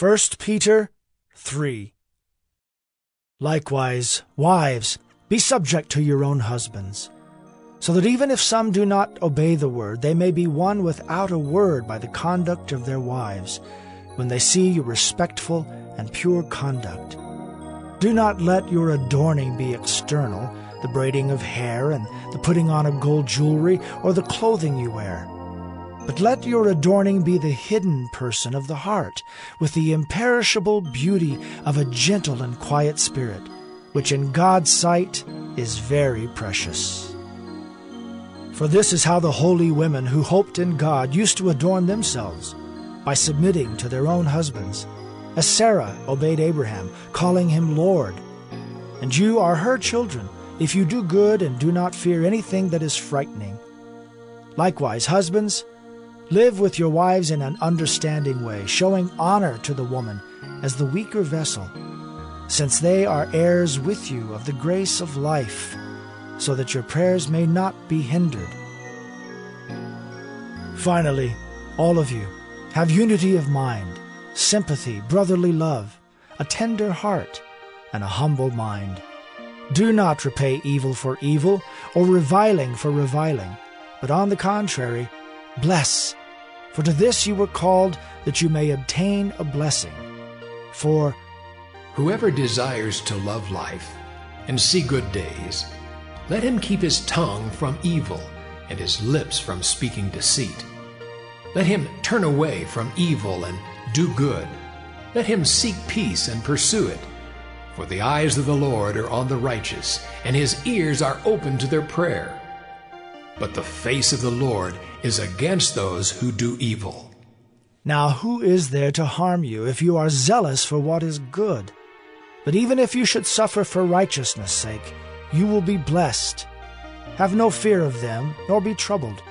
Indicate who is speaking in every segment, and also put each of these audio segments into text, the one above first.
Speaker 1: 1 Peter 3. Likewise, wives, be subject to your own husbands, so that even if some do not obey the word, they may be won without a word by the conduct of their wives, when they see your respectful and pure conduct. Do not let your adorning be external, the braiding of hair and the putting on of gold jewelry or the clothing you wear. But let your adorning be the hidden person of the heart, with the imperishable beauty of a gentle and quiet spirit, which in God's sight is very precious. For this is how the holy women who hoped in God used to adorn themselves, by submitting to their own husbands, as Sarah obeyed Abraham, calling him Lord. And you are her children, if you do good and do not fear anything that is frightening. Likewise, husbands, live with your wives in an understanding way, showing honor to the woman as the weaker vessel, since they are heirs with you of the grace of life, so that your prayers may not be hindered. Finally, all of you, have unity of mind, sympathy, brotherly love, a tender heart, and a humble mind. Do not repay evil for evil, or reviling for reviling, but on the contrary, bless. For to this you were called, that you may obtain a blessing. For
Speaker 2: whoever desires to love life and see good days, let him keep his tongue from evil and his lips from speaking deceit. Let him turn away from evil and do good. Let him seek peace and pursue it. For the eyes of the Lord are on the righteous, and his ears are open to their prayer. But the face of the Lord is against those who do evil.
Speaker 1: Now who is there to harm you if you are zealous for what is good? But even if you should suffer for righteousness' sake, you will be blessed. Have no fear of them, nor be troubled.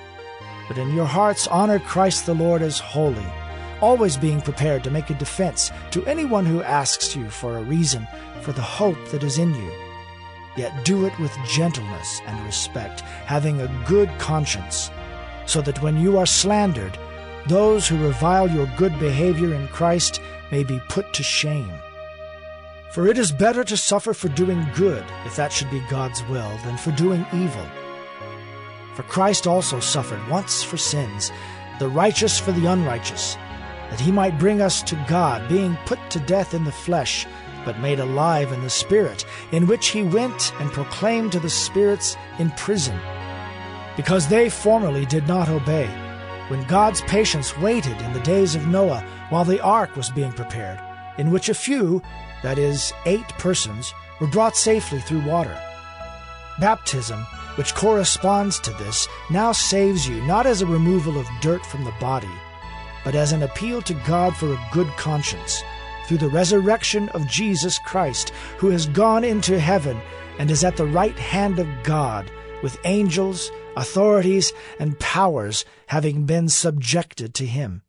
Speaker 1: But in your hearts honor Christ the Lord as holy, always being prepared to make a defense to anyone who asks you for a reason for the hope that is in you. Yet do it with gentleness and respect, having a good conscience, so that when you are slandered, those who revile your good behavior in Christ may be put to shame. For it is better to suffer for doing good, if that should be God's will, than for doing evil. For Christ also suffered once for sins, the righteous for the unrighteous, that he might bring us to God, being put to death in the flesh, but made alive in the Spirit, in which he went and proclaimed to the spirits in prison, because they formerly did not obey, when God's patience waited in the days of Noah, while the ark was being prepared, in which a few, that is, 8 persons, were brought safely through water. Baptism, which corresponds to this, now saves you, not as a removal of dirt from the body, but as an appeal to God for a good conscience, through the resurrection of Jesus Christ, who has gone into heaven and is at the right hand of God, with angels, authorities, and powers having been subjected to him.